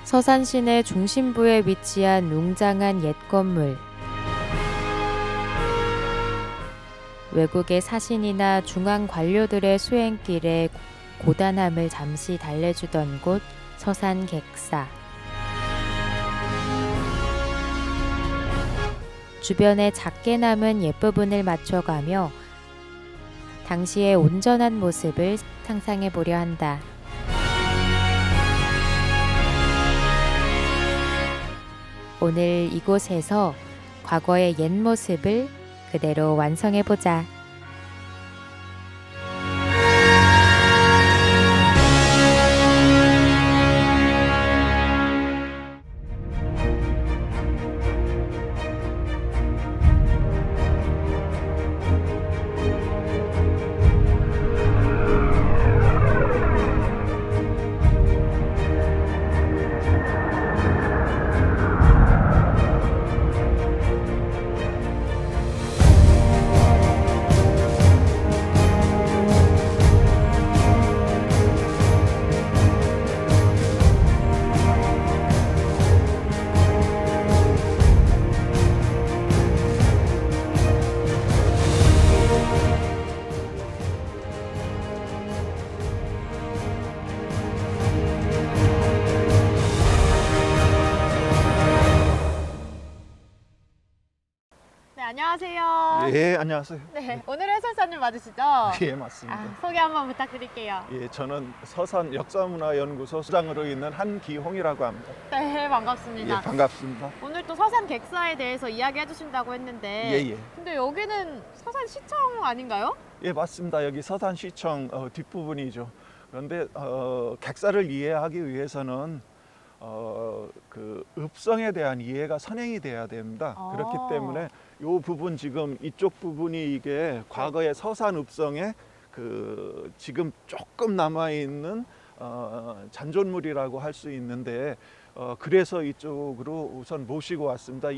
서산 시내 중심부에 위치한 웅장한 옛 건물. 외국의 사신이나 중앙 관료들의 수행길에 고단함을 잠시 달래주던 곳 서산 객사. 주변에 작게 남은 옛부분을 맞춰가며 당시의 온전한 모습을 상상해 보려 한다. 오늘 이곳에서 과거의 옛 모습을 그대로 완성해 보자. 안녕하세요. 예, 안녕하세요. 네, 오늘 해설사님 맞으시죠? 예, 맞습니다. 소개 한번 부탁드릴게요. 예, 저는 서산 역사문화연구소 수장으로 있는 한기홍이라고 합니다. 네, 반갑습니다. 예, 반갑습니다. 오늘 또 서산 객사에 대해서 이야기해 주신다고 했는데 예, 예. 근데 여기는 서산시청 아닌가요? 예, 맞습니다. 여기 서산시청 뒷부분이죠. 그런데 객사를 이해하기 위해서는 그 읍성에 대한 이해가 선행이 돼야 됩니다. 그렇기 때문에 이 부분 지금 이쪽 부분이 이게 과거의 서산 읍성에 그 지금 조금 남아 있는 잔존물이라고 할 수 있는데 그래서 이쪽으로 우선 모시고 왔습니다.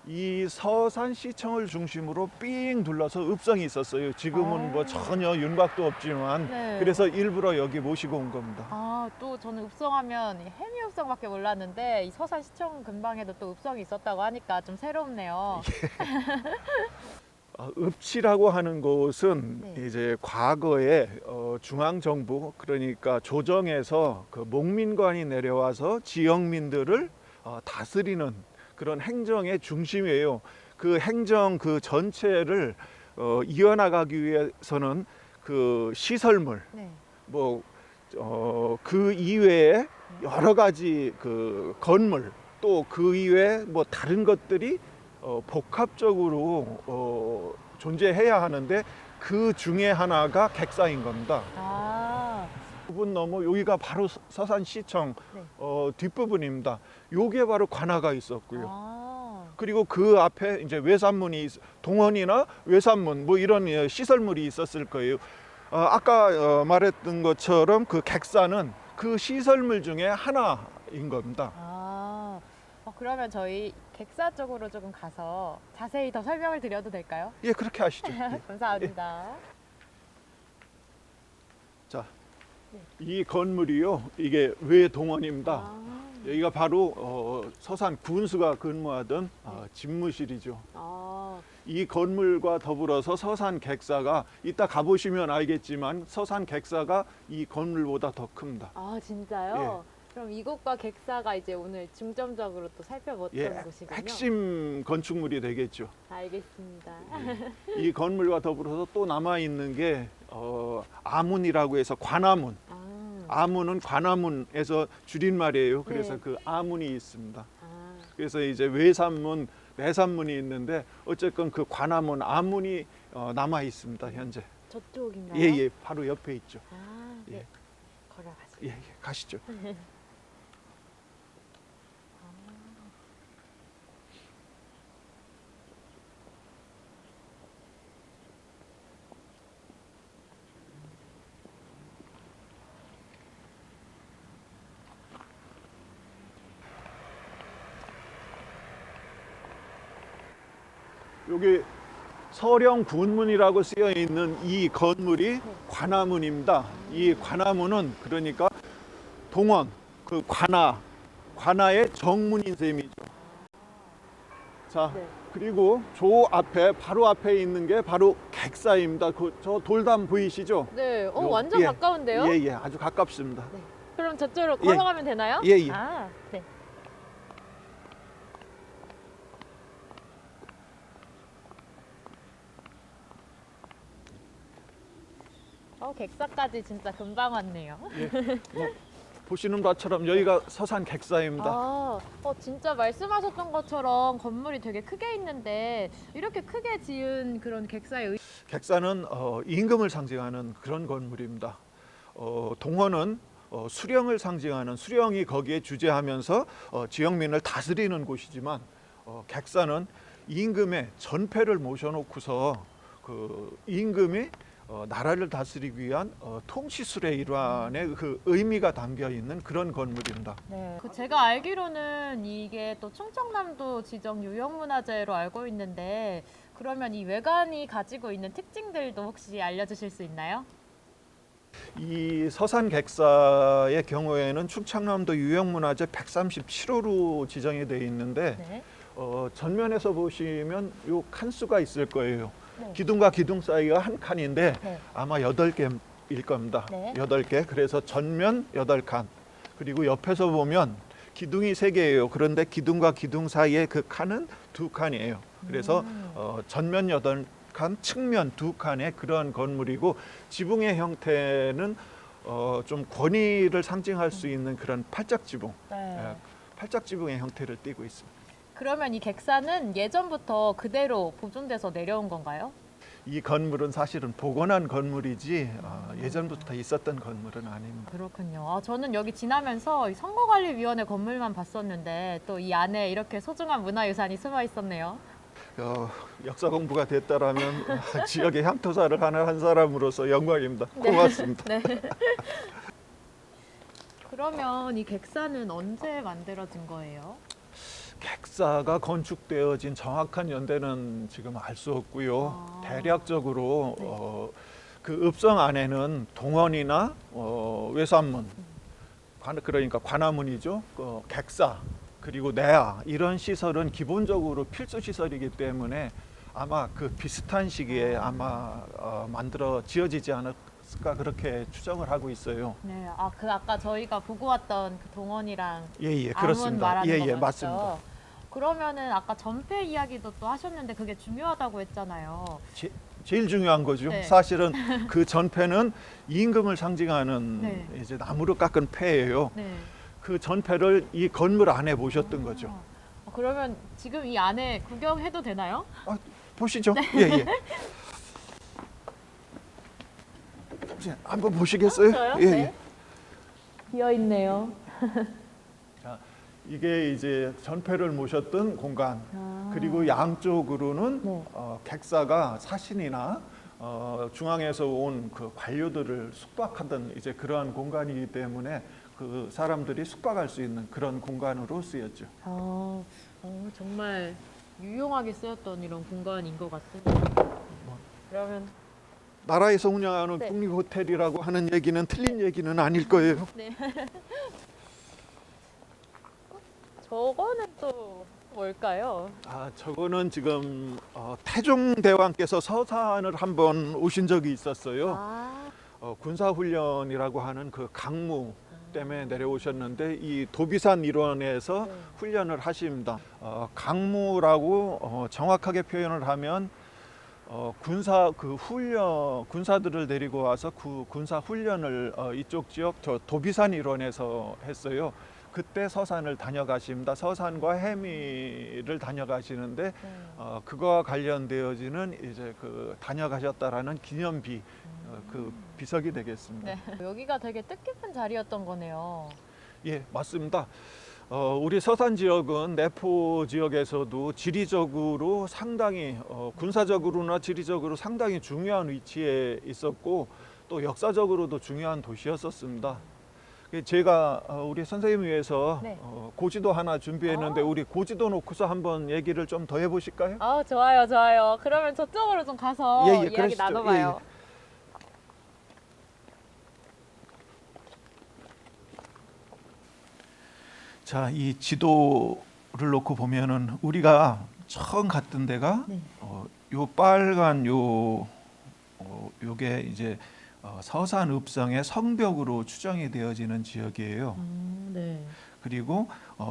이 서산시청을 중심으로 삥 둘러서 읍성이 있었어요. 지금은 뭐 전혀 윤곽도 없지만 네. 그래서 일부러 여기 모시고 온 겁니다. 또 저는 읍성하면 해미읍성밖에 몰랐는데 이 서산시청 근방에도 또 읍성이 있었다고 하니까 좀 새롭네요. 읍치라고 하는 곳은 네. 이제 과거에 중앙정부 그러니까 조정에서 그 목민관이 내려와서 지역민들을 다스리는 그런 행정의 중심이에요. 그 행정 그 전체를 이어나가기 위해서는 그 시설물 네. 그 이외에 여러 가지 그 건물 또 그 이외에 뭐 다른 것들이 복합적으로 존재해야 하는데 그 중에 하나가 객사인 겁니다. 부분 너무 여기가 바로 서산시청 네. 뒷부분입니다. 요게 바로 관아가 있었고요. 그리고 그 앞에 이제 외산문이 동원이나 외산문 뭐 이런 시설물이 있었을 거예요. 아까 말했던 것처럼 그 객사는 그 시설물 중에 하나인 겁니다. 그러면 저희 객사 쪽으로 조금 가서 자세히 더 설명을 드려도 될까요? 예, 그렇게 하시죠. 예. 감사합니다. 자, 네. 이 건물이요, 이게 외동원입니다. 여기가 바로 서산 군수가 근무하던 집무실이죠. 이 건물과 더불어서 서산 객사가 이따 가보시면 알겠지만 서산 객사가 이 건물보다 더 큽니다. 진짜요? 그럼 이곳과 객사가 이제 오늘 중점적으로 또 살펴봤던 곳이군요. 핵심 건축물이 되겠죠. 알겠습니다. 이 건물과 더불어서 또 남아 있는 게 아문이라고 해서 관아문. 아문은 관아문에서 줄임말이에요. 그래서 네. 그 아문이 있습니다. 그래서 이제 외산문, 내산문이 있는데 어쨌건 그 관아문, 아문이 남아 있습니다. 현재. 저쪽인가요? 예, 바로 옆에 있죠. 네. 예. 걸어가죠. 예, 가시죠. 여기 서령 군문이라고 쓰여 있는 이 건물이 관아문입니다. 이 관아문은 그러니까 동원, 그 관아, 관아의 정문인 셈이죠. 자, 네. 그리고 저 앞에 바로 앞에 있는 게 바로 객사입니다. 저 돌담 보이시죠? 네, 요- 완전 예. 가까운데요? 예, 아주 가깝습니다. 그럼 저쪽으로 예. 걸어가면 되나요? 예. 아, 네. 객사까지 진짜 금방 왔네요. 예. 뭐, 보시는 바처럼 여기가 서산 객사입니다. 진짜 말씀하셨던 것처럼 건물이 되게 크게 있는데 이렇게 크게 지은 그런 객사의 객사는 임금을 상징하는 그런 건물입니다. 동원은 수령을 상징하는 수령이 거기에 주재하면서 지역민을 다스리는 곳이지만 객사는 임금의 전패를 모셔놓고서 그 임금이 나라를 다스리기 위한 통치술의 일환의 그 의미가 담겨 있는 그런 건물입니다. 네. 제가 알기로는 이게 또 충청남도 지정 유형문화재로 알고 있는데 그러면 이 외관이 가지고 있는 특징들도 혹시 알려주실 수 있나요? 이 서산 객사의 경우에는 충청남도 유형문화재 137호로 지정이 되어 있는데 네. 전면에서 보시면 요 칸수가 있을 거예요. 네. 기둥과 기둥 사이가 한 칸인데 네. 아마 8개일 겁니다. 네. 8개. 그래서 전면 8칸. 그리고 옆에서 보면 기둥이 3개예요. 그런데 기둥과 기둥 사이에 그 칸은 2칸이에요. 그래서 전면 8칸, 측면 2칸의 그런 건물이고 지붕의 형태는 좀 권위를 상징할 수 있는 그런 팔짝지붕. 네. 팔짝지붕의 형태를 띠고 있습니다. 그러면 이 객사는 예전부터 그대로 보존돼서 내려온 건가요? 이 건물은 사실은 복원한 건물이지 예전부터 있었던 건물은 아닙니다. 그렇군요. 저는 여기 지나면서 이 선거관리위원회 건물만 봤었는데 또 이 안에 이렇게 소중한 문화유산이 숨어 있었네요. 역사 공부가 됐다라면 지역의 향토사를 하나 한 사람으로서 영광입니다. 고맙습니다. 네. 그러면 이 객사는 언제 만들어진 거예요? 객사가 건축되어진 정확한 연대는 지금 알 수 없고요. 대략적으로 그 읍성 안에는 동원이나 외산문, 그러니까 관아문이죠. 객사 그리고 내야 이런 시설은 기본적으로 필수 시설이기 때문에 아마 그 비슷한 시기에 아마 만들어 지어지지 않았을까 그렇게 추정을 하고 있어요. 네, 아까 저희가 보고 왔던 그 동원이랑 예, 아문 그렇습니다. 말하는 거 맞죠? 맞습니다. 그러면은 아까 전폐 이야기도 또 하셨는데 그게 중요하다고 했잖아요. 제일 중요한 거죠. 네. 사실은 그 전패는 임금을 상징하는 네. 이제 나무로 깎은 패예요. 네. 그 전패를 이 건물 안에 모셨던 거죠. 그러면 지금 이 안에 구경해도 되나요? 보시죠. 예. 한번 보시겠어요? 저요? 예. 네. 비어 있네요. 자, 이게 이제 전패를 모셨던 공간. 그리고 양쪽으로는 네. 객사가 사신이나 중앙에서 온 그 관료들을 숙박하던 이제 그러한 공간이기 때문에 그 사람들이 숙박할 수 있는 그런 공간으로 쓰였죠. 정말 유용하게 쓰였던 이런 공간인 것 같습니다. 그러면 나라에서 운영하는 네. 국립호텔이라고 하는 얘기는 틀린 얘기는 아닐 거예요. 네. 저거는 또 뭘까요? 저거는 지금 태종대왕께서 서산을 한번 오신 적이 있었어요. 군사훈련이라고 하는 그 강무 때문에 내려오셨는데 이 도비산 일원에서 네. 훈련을 하십니다. 강무라고 정확하게 표현을 하면 군사들을 데리고 와서 그 군사 훈련을 이쪽 지역 저 도비산 일원에서 했어요. 그때 서산을 다녀가십니다. 서산과 해미를 다녀가시는데 그거와 관련되어지는 이제 그 다녀가셨다라는 기념비 그 비석이 되겠습니다. 네. 여기가 되게 뜻깊은 자리였던 거네요. 예, 맞습니다. 우리 서산 지역은 내포 지역에서도 지리적으로 상당히 군사적으로나 지리적으로 상당히 중요한 위치에 있었고 또 역사적으로도 중요한 도시였었습니다. 제가 우리 선생님 위해서 네. 고지도 하나 준비했는데 우리 고지도 놓고서 한번 얘기를 좀 더 해보실까요? 좋아요. 그러면 저쪽으로 좀 가서 이야기 그러시죠. 나눠봐요. 자, 이 지도를 놓고 보면은 우리가 처음 갔던 데가 네. 요 빨간 요게 이제 서산읍성의 성벽으로 추정이 되어지는 지역이에요. 네. 그리고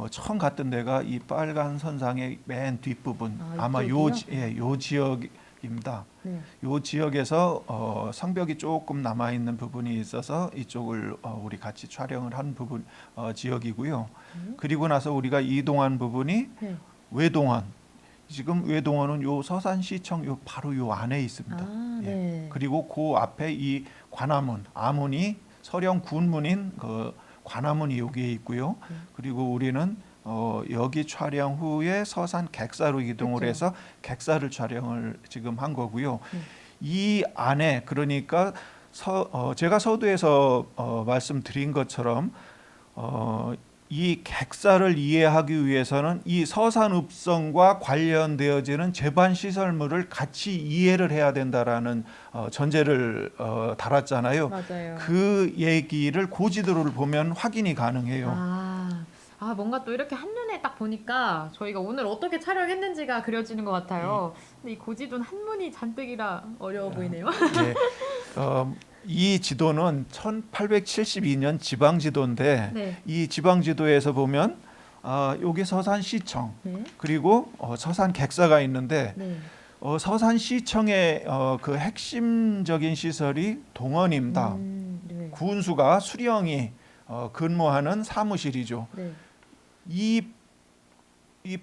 처음 갔던 데가 이 빨간 선상의 맨 뒷부분, 아마 이쪽이요? 요 지역입니다. 네. 요 지역에서 성벽이 조금 남아 있는 부분이 있어서 이쪽을 우리 같이 촬영을 한 부분 지역이고요. 그리고 나서 우리가 이동한 부분이 네. 외동원. 지금 외동원은 요 서산시청 요 바로 요 안에 있습니다. 네. 그리고 그 앞에 이 관아문, 아문이 서령 군문인 그 관아문이 여기에 있고요. 그리고 우리는 여기 촬영 후에 서산 객사로 이동을 그쵸. 해서 객사를 촬영을 지금 한 거고요. 이 안에 그러니까 제가 서두에서 말씀드린 것처럼 이 객사를 이해하기 위해서는 이 서산읍성과 관련되어지는 제반 시설물을 같이 이해를 해야 된다라는 전제를 달았잖아요. 맞아요. 그 얘기를 고지도를 보면 확인이 가능해요. 뭔가 또 이렇게 한눈에 딱 보니까 저희가 오늘 어떻게 촬영했는지가 그려지는 것 같아요. 근데 이 고지도는 한문이 잔뜩이라 어려워 보이네요. 네. 이 지도는 1872년 지방지도인데 네. 이 지방지도에서 보면 여기 서산시청 네. 그리고 서산객사가 있는데 네. 서산시청의 그 핵심적인 시설이 동원입니다. 네. 군수가 수령이 근무하는 사무실이죠. 네. 이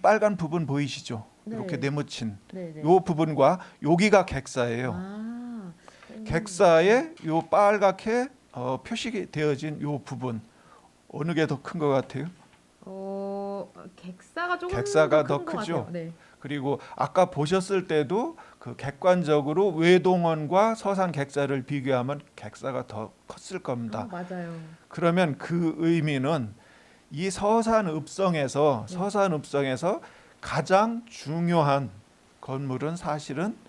빨간 부분 보이시죠? 네. 이렇게 네모친 네. 네. 요 부분과 여기가 객사예요. 객사에 요 빨갛게 표식이 되어진 요 부분 어느 게 더 큰 것 같아요? 객사가 조금 객사가 더 더 큰 것 크죠? 같아요. 네. 그리고 아까 보셨을 때도 그 객관적으로 외동원과 서산 객사를 비교하면 객사가 더 컸을 겁니다. 맞아요. 그러면 그 의미는 이 서산읍성에서 가장 중요한 건물은 사실은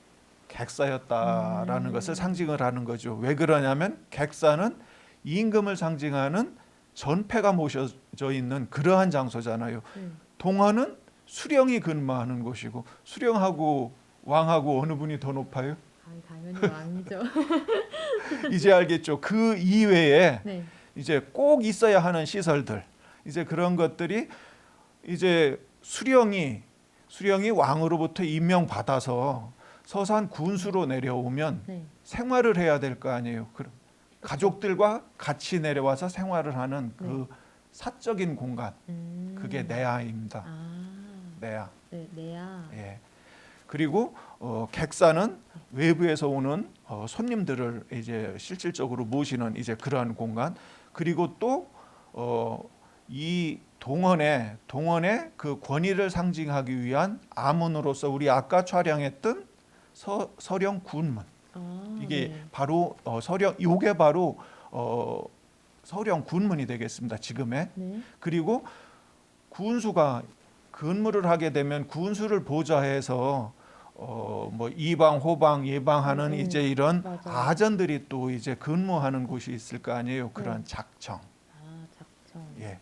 객사였다라는 것을 상징을 하는 거죠. 왜 그러냐면 객사는 임금을 상징하는 전패가 모셔져 있는 그러한 장소잖아요. 동원은 수령이 근무하는 곳이고 수령하고 왕하고 어느 분이 더 높아요? 당연히 왕이죠. 이제 알겠죠. 그 이외에 네. 이제 꼭 있어야 하는 시설들, 이제 그런 것들이 이제 수령이 왕으로부터 임명받아서 서산 군수로 내려오면 네. 생활을 해야 될 거 아니에요. 가족들과 같이 내려와서 생활을 하는 그 사적인 공간, 그게 내야입니다. 내야. 네, 내야. 예. 그리고 객사는 외부에서 오는 손님들을 이제 실질적으로 모시는 이제 그러한 공간. 그리고 또 이 동원의 그 권위를 상징하기 위한 아문으로서 우리 아까 촬영했던 서령 군문. 이게 바로 요게 바로 서령 군문이 되겠습니다. 지금의. 그리고 군수가 근무를 하게 되면 군수를 보좌해서 뭐 이방, 호방, 예방하는 이제 이런 맞아요. 아전들이 또 이제 근무하는 곳이 있을 거 아니에요. 그런 작청. 작청. 예.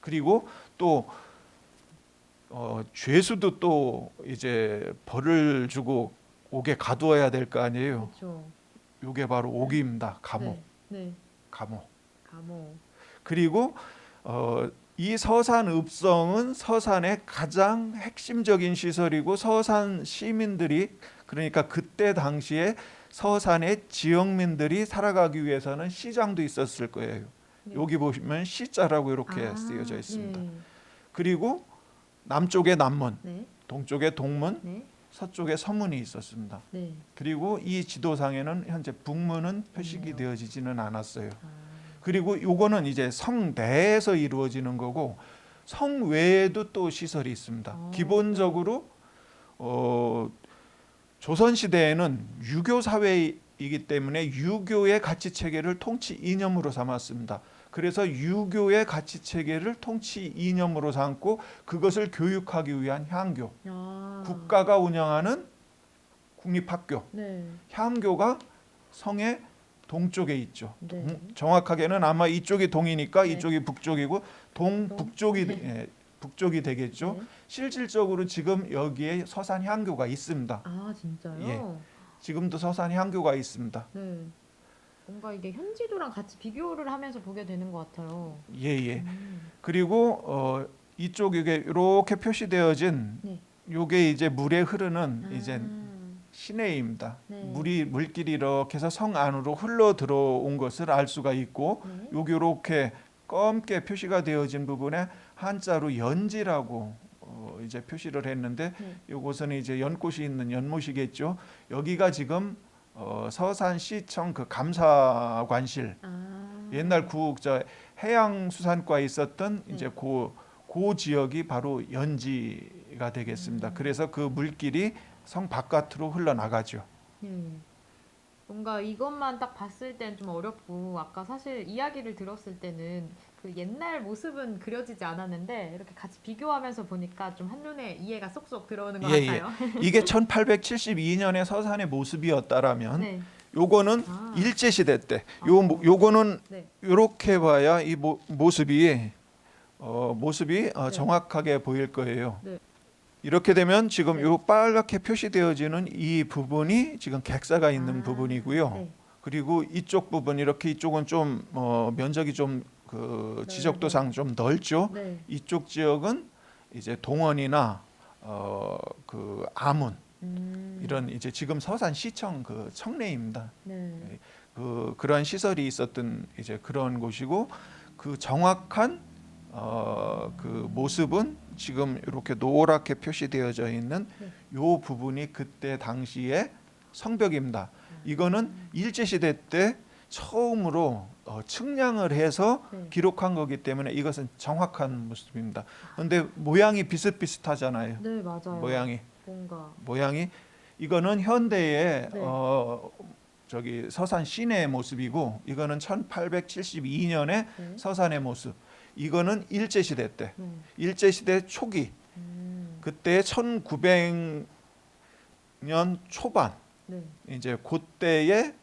그리고 또 죄수도 또 이제 벌을 주고 옥에 가두어야 될 거 아니에요. 그렇죠. 요게 바로 옥입니다. 감옥. 네. 감옥. 감옥. 그리고 이 서산읍성은 서산의 가장 핵심적인 시설이고 서산 시민들이 그러니까 그때 당시에 서산의 지역민들이 살아가기 위해서는 시장도 있었을 거예요. 여기 보시면 시자라고 이렇게 쓰여져 있습니다. 그리고 남쪽에 남문, 동쪽에 동문, 서쪽에 서문이 있었습니다. 그리고 이 지도상에는 현재 북문은 표식이 되어지지는 않았어요. 그리고 요거는 이제 성 내에서 이루어지는 거고 성 외에도 또 시설이 있습니다. 기본적으로 조선 시대에는 유교 사회이기 때문에 유교의 가치 체계를 통치 이념으로 삼았습니다. 그래서 유교의 가치 체계를 통치 이념으로 삼고 그것을 교육하기 위한 향교, 국가가 운영하는 국립학교, 향교가 성에 동쪽에 있죠. 네. 정확하게는 아마 이쪽이 동이니까 네. 이쪽이 북쪽이고 동북쪽이 북쪽이 되겠죠. 네. 실질적으로 지금 여기에 서산 향교가 있습니다. 아 진짜요? 예. 지금도 서산 향교가 있습니다. 네. 뭔가 이게 현지도랑 같이 비교를 하면서 보게 되는 것 같아요. 예예. 그리고 이쪽 이렇게 표시되어진 네. 요게 이제 물에 흐르는 이제 아, 시내입니다. 네. 물길이 이렇게 해서 성 안으로 흘러 들어온 것을 알 수가 있고 네. 여기 이렇게 검게 표시가 되어진 부분에 한자로 연지라고 이제 표시를 했는데 네. 이곳은 이제 연꽃이 있는 연못이겠죠. 여기가 지금 서산시청 그 감사관실 아. 옛날 저 해양수산과에 있었던 네. 이제 그 지역이 바로 연지가 되겠습니다. 그래서 그 물길이 성 바깥으로 흘러나가죠. 네. 뭔가 이것만 딱 봤을 땐 좀 어렵고 아까 사실 이야기를 들었을 때는 그 옛날 모습은 그려지지 않았는데 이렇게 같이 비교하면서 보니까 좀 한눈에 이해가 쏙쏙 들어오는 것 예, 예. 같아요. 이게 1872년의 서산의 모습이었다라면 네. 요거는 아. 일제 시대 때 요거는 네. 이렇게 봐야 이 모습이 네. 정확하게 보일 거예요. 네. 이렇게 되면 지금 네. 요 빨갛게 표시되어지는 이 부분이 지금 객사가 있는 아. 부분이고요. 네. 그리고 이쪽 부분 이렇게 이쪽은 좀 면적이 좀 그 지적도상 좀 넓죠. 네. 이쪽 지역은 이제 동원이나 그 아문 이런 이제 지금 서산시청 그 청내입니다. 네. 그런 시설이 있었던 이제 그런 곳이고 그 정확한 그 모습은 지금 이렇게 노랗게 표시되어져 있는 네. 요 부분이 그때 당시의 성벽입니다. 이거는 일제 시대 때 처음으로 측량을 해서 네. 기록한 거기 때문에 이것은 정확한 모습입니다. 그런데 모양이 비슷비슷하잖아요. 네, 맞아요. 모양이 이거는 현대의 네. 저기 서산 시내의 모습이고 이거는 1872년의 네. 서산의 모습. 이거는 일제 시대 때, 네. 일제 시대 초기, 그때 1900년 초반 네. 이제 그때의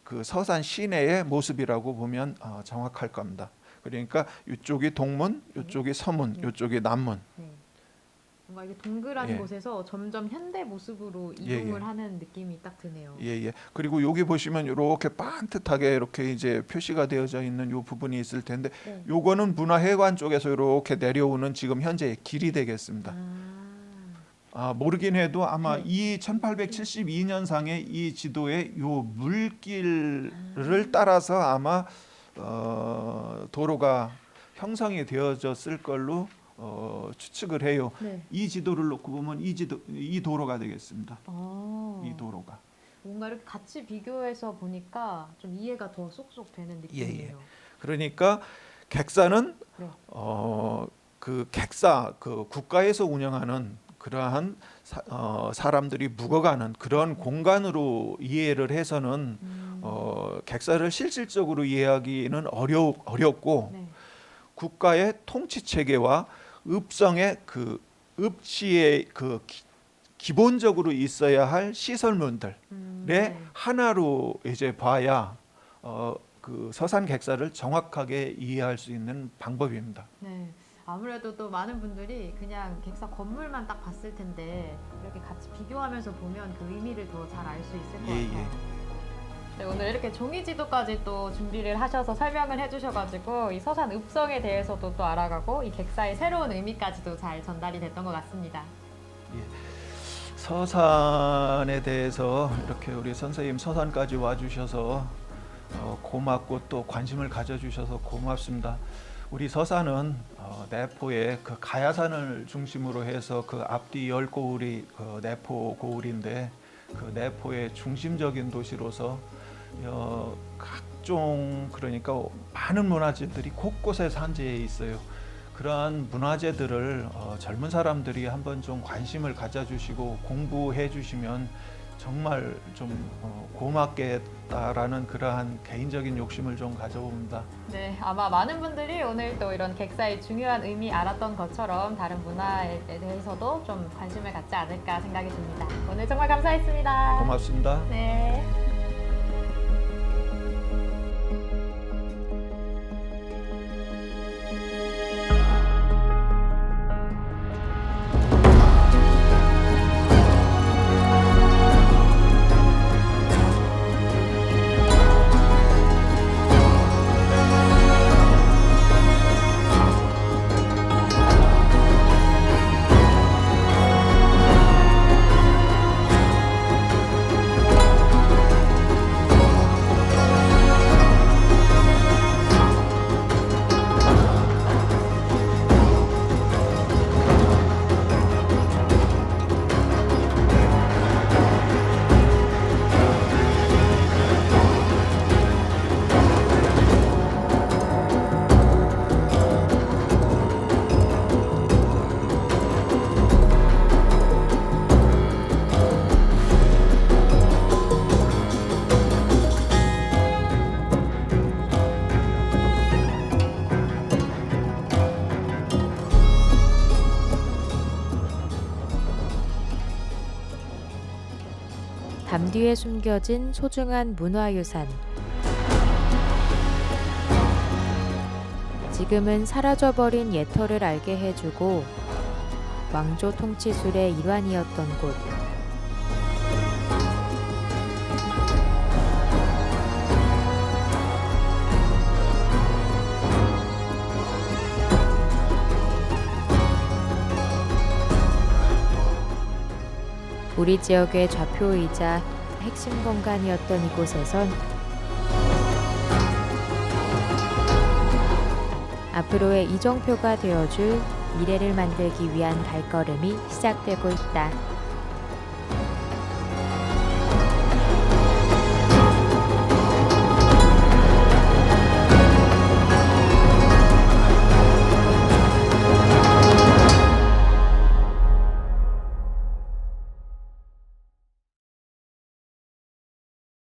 그 서산 시내의 모습이라고 보면 정확할 겁니다. 그러니까 이쪽이 동문, 이쪽이 서문, 네. 이쪽이 남문. 네. 뭔가 이게 동그란 예. 곳에서 점점 현대 모습으로 예, 이동을 예. 하는 느낌이 딱 드네요. 예. 그리고 여기 보시면 이렇게 반듯하게 이렇게 이제 표시가 되어져 있는 요 부분이 있을 텐데 네. 요거는 문화회관 쪽에서 이렇게 내려오는 지금 현재의 길이 되겠습니다. 모르긴 해도 아마 네. 이 1872년상의 이 지도에 요 물길을 따라서 아마 도로가 형성이 되어졌을 걸로 추측을 해요. 네. 이 지도를 놓고 보면 이 도로가 되겠습니다. 아, 이 도로가. 뭔가 이렇게 같이 비교해서 보니까 좀 이해가 더 쏙쏙 되는 느낌이에요. 그러니까 객사는 네. 그 객사 그 국가에서 운영하는 그러한 사람들이 묵어가는 그런 공간으로 이해를 해서는 객사를 실질적으로 이해하기는 어렵고 네. 국가의 통치 체계와 읍성의 그 읍시의 그 기본적으로 있어야 할 시설물들의 네. 하나로 이제 봐야 그 서산 객사를 정확하게 이해할 수 있는 방법입니다. 네. 아무래도 또 많은 분들이 그냥 객사 건물만 딱 봤을 텐데 이렇게 같이 비교하면서 보면 그 의미를 더 잘 알 수 있을 것 예, 같아요. 네, 오늘 이렇게 종이 지도까지 또 준비를 하셔서 설명을 해주셔가지고 이 서산 읍성에 대해서도 또 알아가고 이 객사의 새로운 의미까지도 잘 전달이 됐던 것 같습니다. 서산에 대해서 이렇게 우리 선생님 서산까지 와주셔서 고맙고 또 관심을 가져주셔서 고맙습니다. 우리 서산은 내포의 그 가야산을 중심으로 해서 그 앞뒤 10고을이 그 내포 고을인데 그 내포의 중심적인 도시로서 각종 그러니까 많은 문화재들이 곳곳에 산재해 있어요. 그러한 문화재들을 젊은 사람들이 한번 좀 관심을 가져주시고 공부해 주시면 정말 좀 고맙겠다라는 그러한 개인적인 욕심을 좀 가져봅니다. 네, 아마 많은 분들이 오늘 또 이런 객사의 중요한 의미 알았던 것처럼 다른 문화에 대해서도 좀 관심을 갖지 않을까 생각이 듭니다. 오늘 정말 감사했습니다. 고맙습니다. 네. 어디에 숨겨진 소중한 문화유산. 지금은 사라져버린 옛터를 알게 해주고 왕조 통치술의 일환이었던 곳. 우리 지역의 좌표이자 핵심 공간이었던 이곳에선 앞으로의 이정표가 되어줄 미래를 만들기 위한 발걸음이 시작되고 있다.